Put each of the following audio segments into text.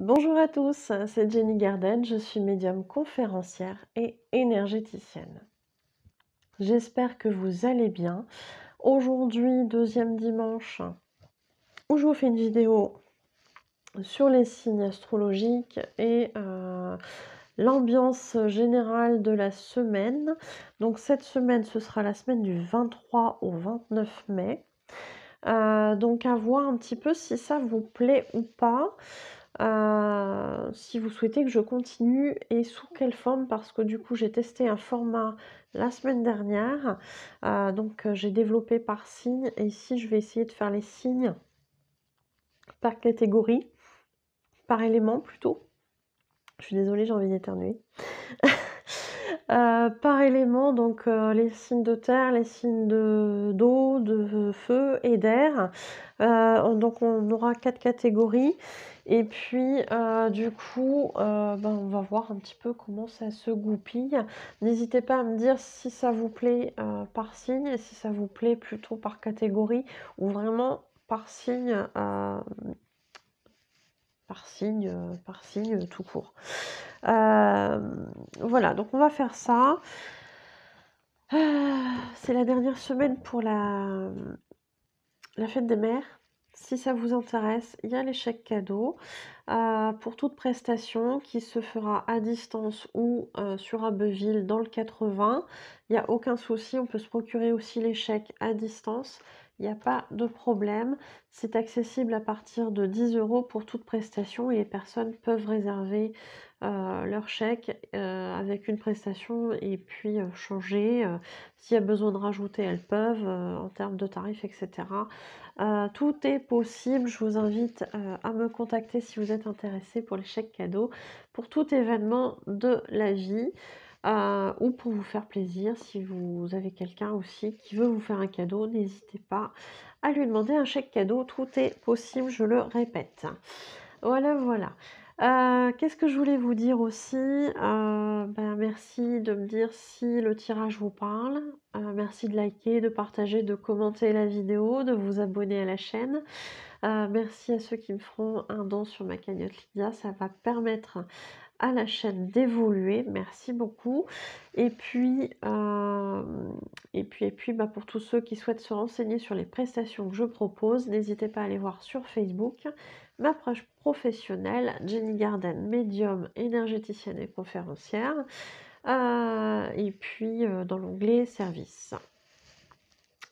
Bonjour à tous, c'est Jenny Garden, je suis médium conférencière et énergéticienne. J'espère que vous allez bien. Aujourd'hui, deuxième dimanche, où je vous fais une vidéo sur les signes astrologiques et l'ambiance générale de la semaine. Donc cette semaine, ce sera la semaine du 23 au 29 mai. Donc à voir un petit peu si ça vous plaît ou pas. Si vous souhaitez que je continue et sous quelle forme, parce que du coup j'ai testé un format la semaine dernière, donc j'ai développé par signe, et ici je vais essayer de faire les signes par catégorie, par élément plutôt. Je suis désolée, j'ai envie d'éternuer. Par élément, donc les signes de terre, les signes d'eau, de feu et d'air. Donc on aura 4 catégories. Et puis du coup, on va voir un petit peu comment ça se goupille. N'hésitez pas à me dire si ça vous plaît par signe, et si ça vous plaît plutôt par catégorie, ou vraiment par signe tout court. Voilà, donc on va faire ça. C'est la dernière semaine pour la fête des mères. Si ça vous intéresse, il y a les chèques cadeaux pour toute prestation qui se fera à distance ou sur Abbeville dans le 80. Il n'y a aucun souci, on peut se procurer aussi les chèques à distance. Il n'y a pas de problème. C'est accessible à partir de 10 € pour toute prestation, et les personnes peuvent réserver leur chèque avec une prestation et puis changer. S'il y a besoin de rajouter, elles peuvent en termes de tarifs, etc. Tout est possible. Je vous invite à me contacter si vous êtes intéressé pour les chèques cadeaux, pour tout événement de la vie, ou pour vous faire plaisir. Si vous avez quelqu'un aussi qui veut vous faire un cadeau, n'hésitez pas à lui demander un chèque cadeau. Tout est possible, je le répète. Voilà, voilà. Qu'est-ce que je voulais vous dire aussi? Merci de me dire si le tirage vous parle. Merci de liker, de partager, de commenter la vidéo, de vous abonner à la chaîne. Merci à ceux qui me feront un don sur ma cagnotte Lydia, ça va permettre à la chaîne d'évoluer. Merci beaucoup. Et puis, pour tous ceux qui souhaitent se renseigner sur les prestations que je propose, n'hésitez pas à aller voir sur Facebook ma page professionnelle, Jenny Garden, médium, énergéticienne et conférencière, et puis dans l'onglet service.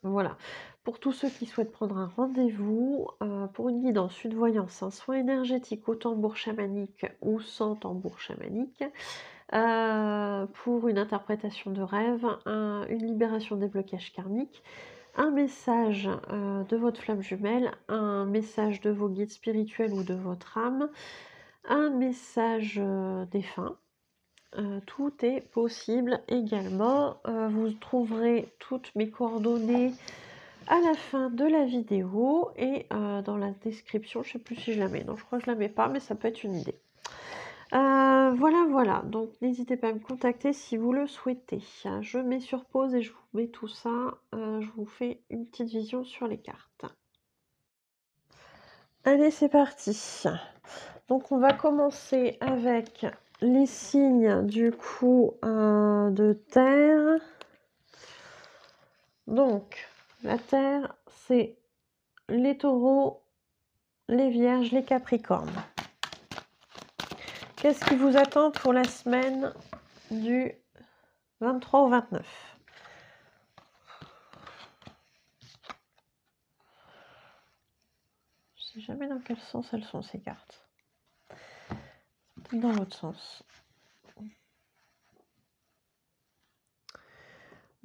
Voilà. Pour tous ceux qui souhaitent prendre un rendez-vous pour une guidance, une voyance, un soin énergétique au tambour chamanique ou sans tambour chamanique, pour une interprétation de rêve, une libération des blocages karmiques, un message de votre flamme jumelle, un message de vos guides spirituels ou de votre âme, un message défunt. Tout est possible également. Vous trouverez toutes mes coordonnées à la fin de la vidéo et dans la description. Je ne sais plus si je la mets. Non, je crois que je la mets pas, mais ça peut être une idée. Voilà. Donc n'hésitez pas à me contacter si vous le souhaitez. Je mets sur pause et je vous mets tout ça. Je vous fais une petite vision sur les cartes. Allez, c'est parti. Donc on va commencer avec les signes du coup de terre. Donc la terre, c'est les taureaux, les vierges, les capricornes. Qu'est-ce qui vous attend pour la semaine du 23 au 29? Je ne sais jamais dans quel sens elles sont, ces cartes. Peut-être dans l'autre sens.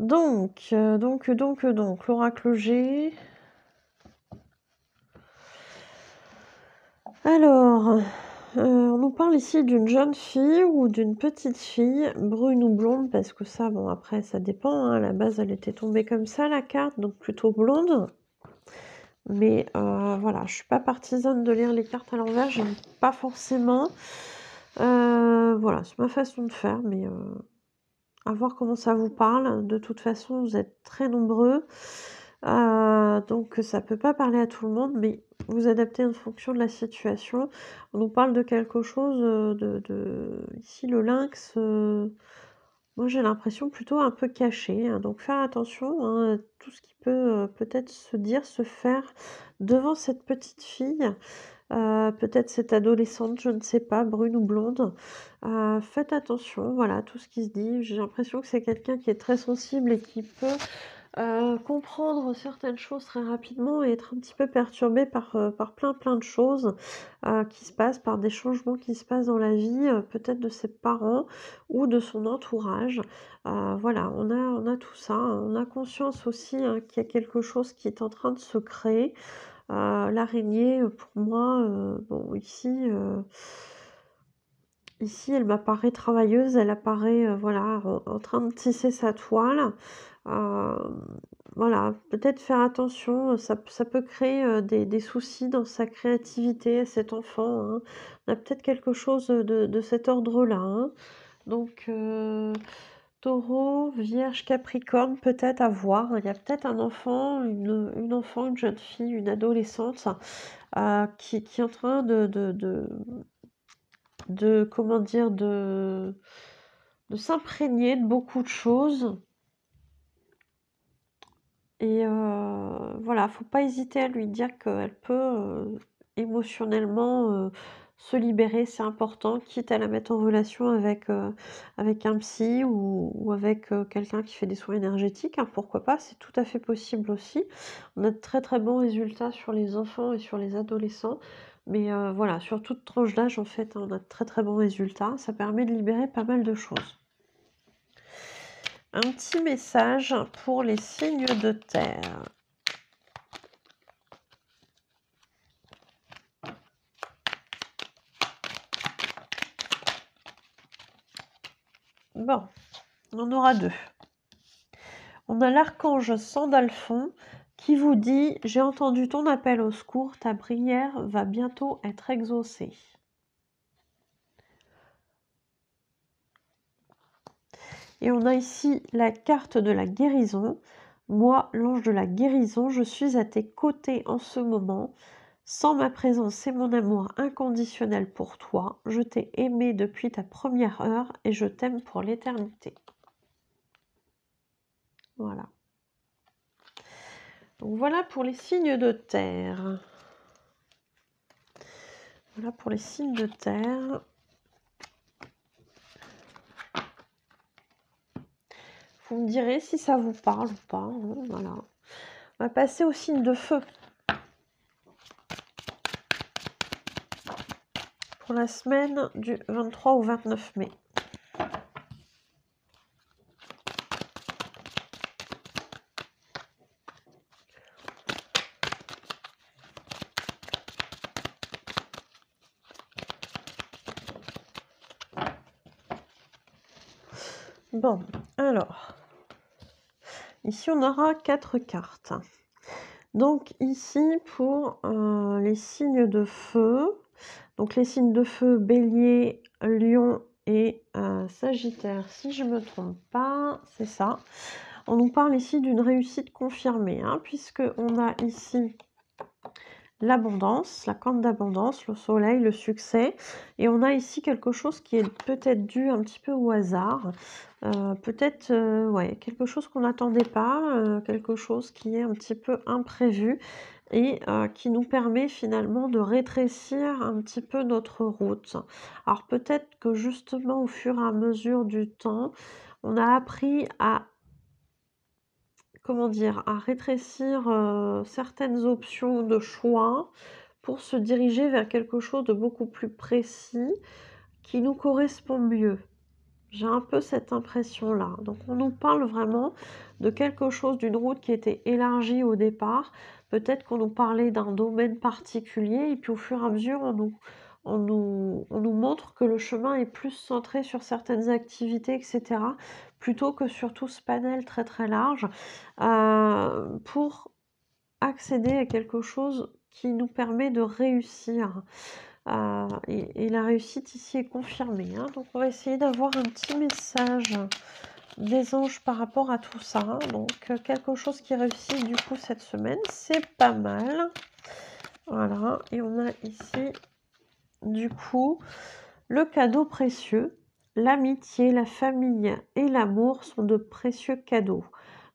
Donc, l'oracle G. Alors, on nous parle ici d'une jeune fille ou d'une petite fille, brune ou blonde, parce que ça, bon, après, ça dépend. Hein, à la base, elle était tombée comme ça, la carte, donc plutôt blonde. Mais voilà, je suis pas partisane de lire les cartes à l'envers, j'aime pas forcément. Voilà, c'est ma façon de faire, mais à voir comment ça vous parle. De toute façon, vous êtes très nombreux. Donc ça peut pas parler à tout le monde, mais vous adaptez en fonction de la situation. On nous parle de quelque chose, ici le lynx, moi j'ai l'impression plutôt un peu caché, hein, donc faire attention, hein, à tout ce qui peut, peut-être se dire, se faire devant cette petite fille, peut-être cette adolescente, je ne sais pas, brune ou blonde. Faites attention, voilà, tout ce qui se dit. J'ai l'impression que c'est quelqu'un qui est très sensible et qui peut comprendre certaines choses très rapidement et être un petit peu perturbé par plein de choses, qui se passent, par des changements qui se passent dans la vie, peut-être de ses parents ou de son entourage. Voilà, on a tout ça, hein. On a conscience aussi, hein, qu'il y a quelque chose qui est en train de se créer. L'araignée, pour moi, bon ici elle m'apparaît travailleuse, elle apparaît, voilà, en train de tisser sa toile. Hem, voilà, peut-être faire attention, ça peut créer, des soucis dans sa créativité à cet enfant, hein. On a peut-être quelque chose, de cet ordre-là, hein. Donc Taureau, Vierge, Capricorne, peut-être à voir. Il y a peut-être un enfant, une enfant, une jeune fille, une adolescente, qui est en train comment dire? De s'imprégner de beaucoup de choses. Et voilà, faut pas hésiter à lui dire qu'elle peut, émotionnellement, se libérer, c'est important, quitte à la mettre en relation avec un psy ou avec, quelqu'un qui fait des soins énergétiques, hein, pourquoi pas, c'est tout à fait possible aussi. On a de très bons résultats sur les enfants et sur les adolescents, mais voilà, sur toute tranche d'âge, en fait, hein, on a de très bons résultats. Ça permet de libérer pas mal de choses. Un petit message pour les signes de terre. Bon, on en aura 2. On a l'archange Sandalphon qui vous dit: «J'ai entendu ton appel au secours, ta prière va bientôt être exaucée». Et on a ici la carte de la guérison. Moi, l'ange de la guérison, je suis à tes côtés en ce moment. Sans ma présence et mon amour inconditionnel pour toi, je t'ai aimé depuis ta première heure et je t'aime pour l'éternité. Voilà. Donc voilà pour les signes de terre. Voilà pour les signes de terre. Vous me direz si ça vous parle ou pas, hein, voilà. On va passer aux signes de feu. Pour la semaine du 23 au 29 mai. Bon, alors, ici on aura 4 cartes. Donc ici pour les signes de feu, donc les signes de feu Bélier, Lion et Sagittaire, si je ne me trompe pas, c'est ça. On nous parle ici d'une réussite confirmée, hein, puisqu'on a ici l'abondance, la corne d'abondance, le soleil, le succès. Et on a ici quelque chose qui est peut-être dû un petit peu au hasard. Peut-être ouais, quelque chose qu'on n'attendait pas, quelque chose qui est un petit peu imprévu et qui nous permet finalement de rétrécir un petit peu notre route. Alors peut-être que justement au fur et à mesure du temps, on a appris à comment dire? À rétrécir, certaines options de choix pour se diriger vers quelque chose de beaucoup plus précis qui nous correspond mieux. J'ai un peu cette impression-là. Donc on nous parle vraiment de quelque chose, d'une route qui était élargie au départ. Peut-être qu'on nous parlait d'un domaine particulier et puis au fur et à mesure, on nous montre que le chemin est plus centré sur certaines activités, etc., plutôt que sur tout ce panel très large, pour accéder à quelque chose qui nous permet de réussir. Et la réussite ici est confirmée, hein. Donc on va essayer d'avoir un petit message des anges par rapport à tout ça, hein. Donc quelque chose qui réussit du coup cette semaine, c'est pas mal. Voilà, et on a ici du coup le cadeau précieux. L'amitié, la famille et l'amour sont de précieux cadeaux.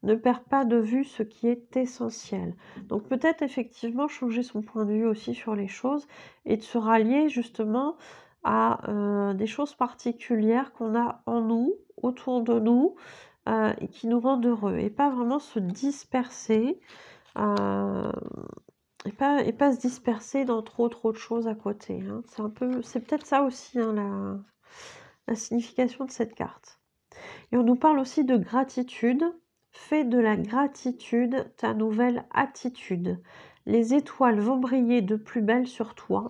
Ne perds pas de vue ce qui est essentiel. Donc peut-être effectivement changer son point de vue aussi sur les choses et de se rallier justement à des choses particulières qu'on a en nous, autour de nous, et qui nous rendent heureux. Et pas vraiment se disperser, euh, et pas se disperser dans trop de choses à côté, hein. C'est peut-être ça aussi, hein, la signification de cette carte. Et on nous parle aussi de gratitude. Fais de la gratitude ta nouvelle attitude. Les étoiles vont briller de plus belle sur toi.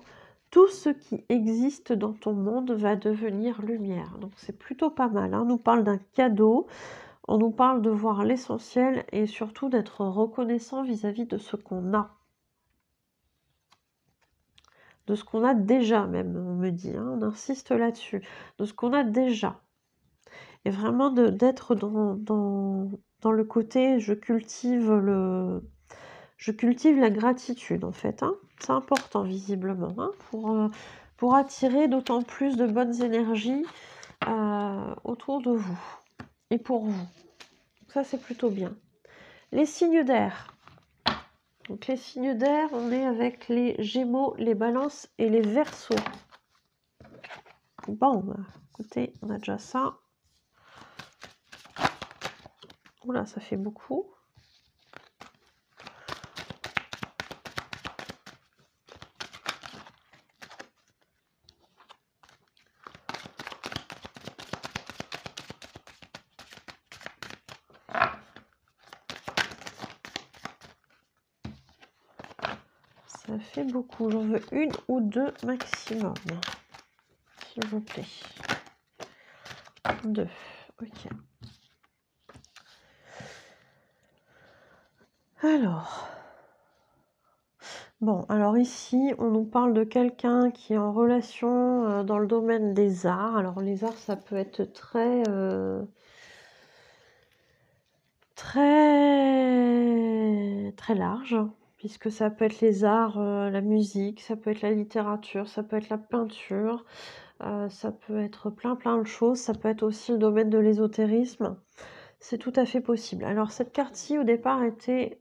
Tout ce qui existe dans ton monde va devenir lumière. Donc c'est plutôt pas mal, hein. On nous parle d'un cadeau, on nous parle de voir l'essentiel et surtout d'être reconnaissant vis-à-vis de ce qu'on a. De ce qu'on a déjà même, on me dit, hein, on insiste là-dessus, de ce qu'on a déjà. Et vraiment d'être dans le côté je cultive la gratitude en fait, hein. C'est important visiblement, hein, pour attirer d'autant plus de bonnes énergies autour de vous et pour vous. Ça c'est plutôt bien. Les signes d'air. Donc les signes d'air, on est avec les Gémeaux, les Balances et les Verseaux. Bon, bah, écoutez, on a déjà ça. Oula, ça fait beaucoup. Ça fait beaucoup. J'en veux une ou deux maximum, s'il vous plaît. 2. Ok. Alors. Bon, alors ici, on nous parle de quelqu'un qui est en relation dans le domaine des arts. Alors les arts, ça peut être très large, puisque ça peut être les arts, la musique, ça peut être la littérature, ça peut être la peinture, ça peut être plein de choses, ça peut être aussi le domaine de l'ésotérisme. C'est tout à fait possible. Alors cette carte-ci, au départ, était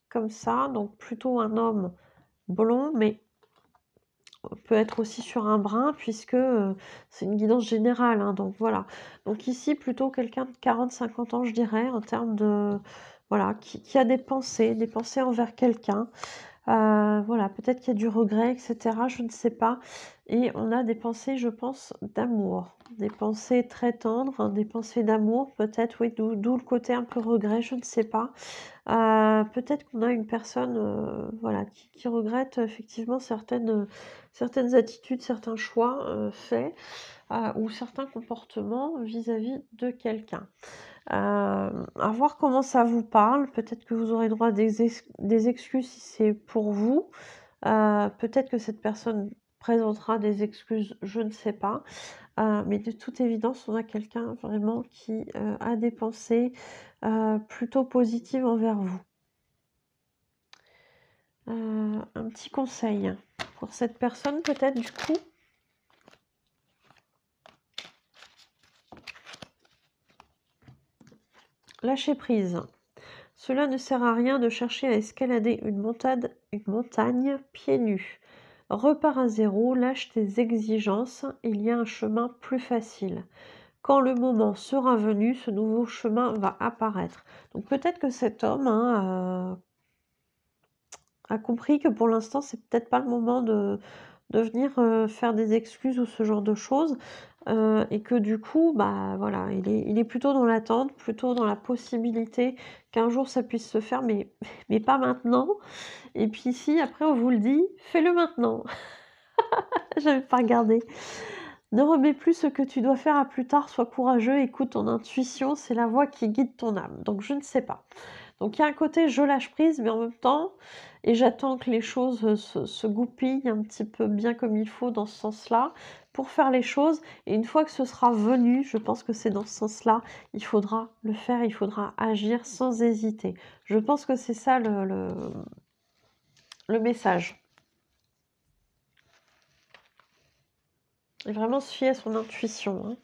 comme ça, donc plutôt un homme blond, mais peut être aussi sur un brun, puisque c'est une guidance générale, hein, donc voilà. Donc ici, plutôt quelqu'un de 40-50 ans, je dirais, en termes de... Voilà, qui a des pensées envers quelqu'un. Voilà, peut-être qu'il y a du regret, etc. Je ne sais pas. Et on a des pensées, je pense, d'amour. Des pensées très tendres, hein, des pensées d'amour, peut-être, oui, d'où le côté un peu regret, je ne sais pas. Peut-être qu'on a une personne voilà, qui regrette effectivement certaines attitudes, certains choix faits ou certains comportements vis-à-vis de quelqu'un. À voir comment ça vous parle. Peut-être que vous aurez droit à des excuses si c'est pour vous. Peut-être que cette personne présentera des excuses, je ne sais pas. Mais de toute évidence, on a quelqu'un vraiment qui a des pensées plutôt positives envers vous. Un petit conseil pour cette personne peut-être du coup. Lâcher prise. Cela ne sert à rien de chercher à escalader une montagne pieds nus. Repars à zéro, lâche tes exigences, il y a un chemin plus facile. Quand le moment sera venu, ce nouveau chemin va apparaître. Donc peut-être que cet homme a compris que pour l'instant, c'est peut-être pas le moment de venir faire des excuses ou ce genre de choses. Et que du coup, bah voilà, il est plutôt dans l'attente, plutôt dans la possibilité qu'un jour ça puisse se faire, mais pas maintenant. Et puis si après on vous le dit, fais-le maintenant. J'avais pas regardé. Ne remets plus ce que tu dois faire à plus tard, sois courageux, écoute ton intuition, c'est la voix qui guide ton âme. Donc je ne sais pas. Donc il y a un côté je lâche prise, mais en même temps, et j'attends que les choses se goupillent un petit peu bien comme il faut dans ce sens-là, pour faire les choses. Et une fois que ce sera venu, je pense que c'est dans ce sens-là, il faudra le faire, il faudra agir sans hésiter. Je pense que c'est ça le message. Et vraiment se fier à son intuition,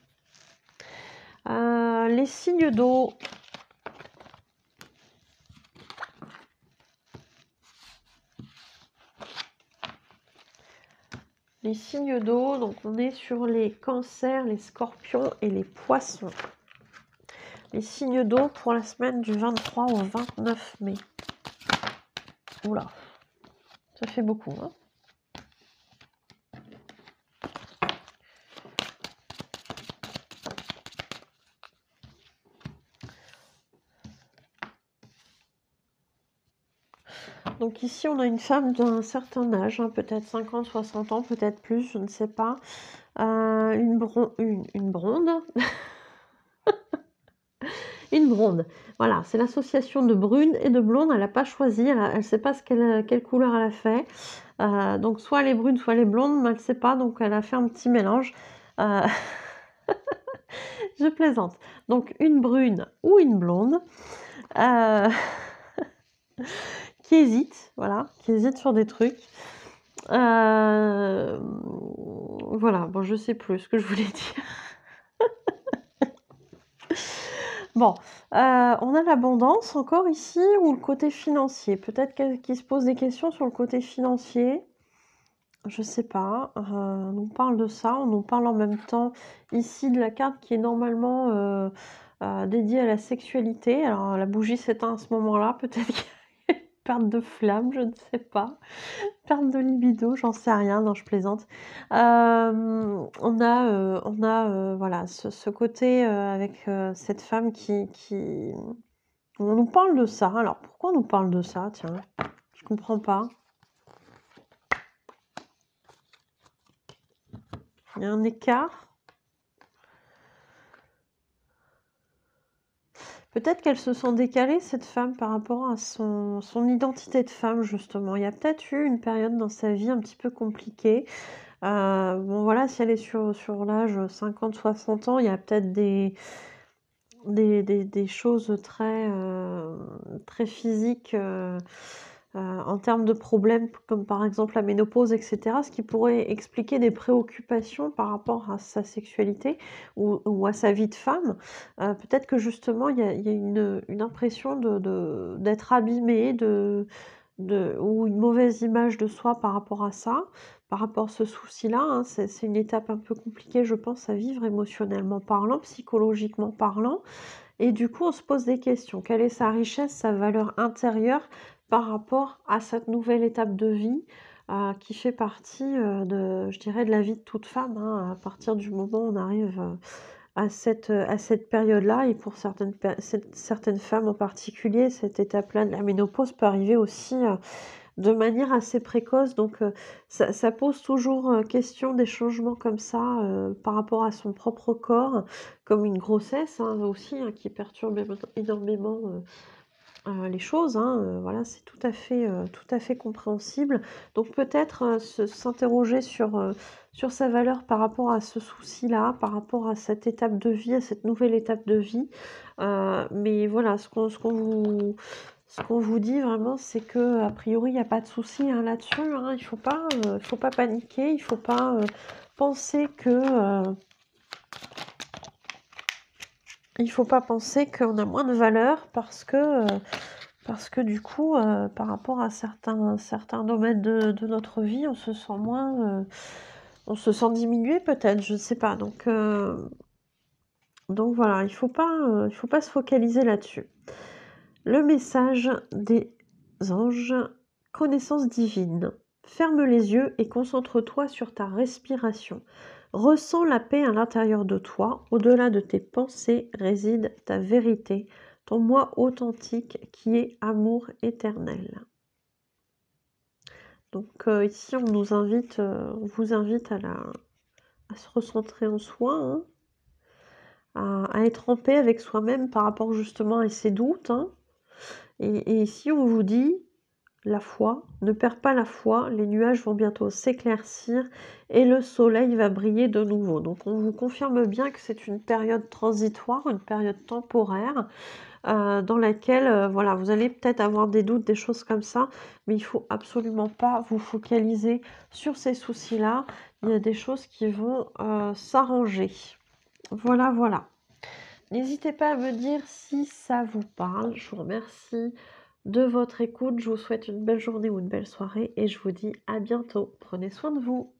hein. Les signes d'eau. Les signes d'eau, donc on est sur les cancers, les scorpions et les poissons. Les signes d'eau pour la semaine du 23 au 29 mai. Oula, ça fait beaucoup, hein. Donc ici, on a une femme d'un certain âge, hein, peut-être 50, 60 ans, peut-être plus, je ne sais pas. Une bronde. Une blonde. Voilà, c'est l'association de brune et de blonde. Elle n'a pas choisi, elle ne sait pas quelle couleur elle a fait. Donc soit elle est brune, soit elle est blonde, mais elle ne sait pas, donc elle a fait un petit mélange. Je plaisante. Donc une brune ou une blonde qui hésite, voilà, qui hésite sur des trucs. Voilà, bon, je sais plus ce que je voulais dire. Bon, on a l'abondance encore ici ou le côté financier. Peut-être qu'il se pose des questions sur le côté financier. Je sais pas. On nous parle de ça. On nous parle en même temps ici de la carte qui est normalement dédiée à la sexualité. Alors la bougie s'éteint à ce moment-là. Peut-être qu'il y a une perte de flamme, je ne sais pas. Perte de libido, j'en sais rien, non, je plaisante. On a voilà, ce côté avec cette femme qui... On nous parle de ça. Alors, pourquoi on nous parle de ça? Tiens, je comprends pas. Il y a un écart. Peut-être qu'elle se sent décalée, cette femme, par rapport à son identité de femme, justement. Il y a peut-être eu une période dans sa vie un petit peu compliquée. Bon, voilà, si elle est sur l'âge 50-60 ans, il y a peut-être des choses très, très physiques en termes de problèmes, comme par exemple la ménopause, etc., ce qui pourrait expliquer des préoccupations par rapport à sa sexualité ou à sa vie de femme. Peut-être que justement, il y a une impression d'être abîmée, ou une mauvaise image de soi par rapport à ça, par rapport à ce souci-là, hein. C'est une étape un peu compliquée, je pense, à vivre émotionnellement parlant, psychologiquement parlant. Et du coup, on se pose des questions. Quelle est sa richesse, sa valeur intérieure par rapport à cette nouvelle étape de vie qui fait partie je dirais, de la vie de toute femme, hein, à partir du moment où on arrive à cette période-là. Et pour certaines femmes en particulier, cette étape-là de la ménopause peut arriver aussi de manière assez précoce. Donc, ça pose toujours question des changements comme ça par rapport à son propre corps, comme une grossesse hein, aussi, hein, qui perturbe énormément les choses, hein, voilà, c'est tout à fait compréhensible. Donc peut-être s'interroger sur sa valeur par rapport à ce souci-là, par rapport à cette étape de vie, à cette nouvelle étape de vie. Mais voilà, ce qu'on vous dit vraiment, c'est que a priori, il n'y a pas de souci hein, là-dessus, hein. Il faut pas paniquer, il ne faut pas penser que... il faut pas penser qu'on a moins de valeur parce que du coup, par rapport à certains domaines de notre vie, on se sent moins... on se sent diminué peut-être, je ne sais pas. Donc voilà, il faut pas se focaliser là-dessus. Le message des anges, connaissance divine. Ferme les yeux et concentre-toi sur ta respiration. Ressens la paix à l'intérieur de toi. Au-delà de tes pensées réside ta vérité, ton moi authentique qui est amour éternel. Donc ici, on vous invite à se recentrer en soi, hein, à être en paix avec soi-même par rapport justement à ses doutes, hein. Et ici, on vous dit la foi, ne perds pas la foi, les nuages vont bientôt s'éclaircir et le soleil va briller de nouveau. Donc on vous confirme bien que c'est une période transitoire, une période temporaire, dans laquelle, voilà, vous allez peut-être avoir des doutes, des choses comme ça, mais il faut absolument pas vous focaliser sur ces soucis-là. Il y a des choses qui vont, s'arranger. Voilà, voilà. N'hésitez pas à me dire si ça vous parle. Je vous remercie de votre écoute. Je vous souhaite une belle journée ou une belle soirée et je vous dis à bientôt. Prenez soin de vous.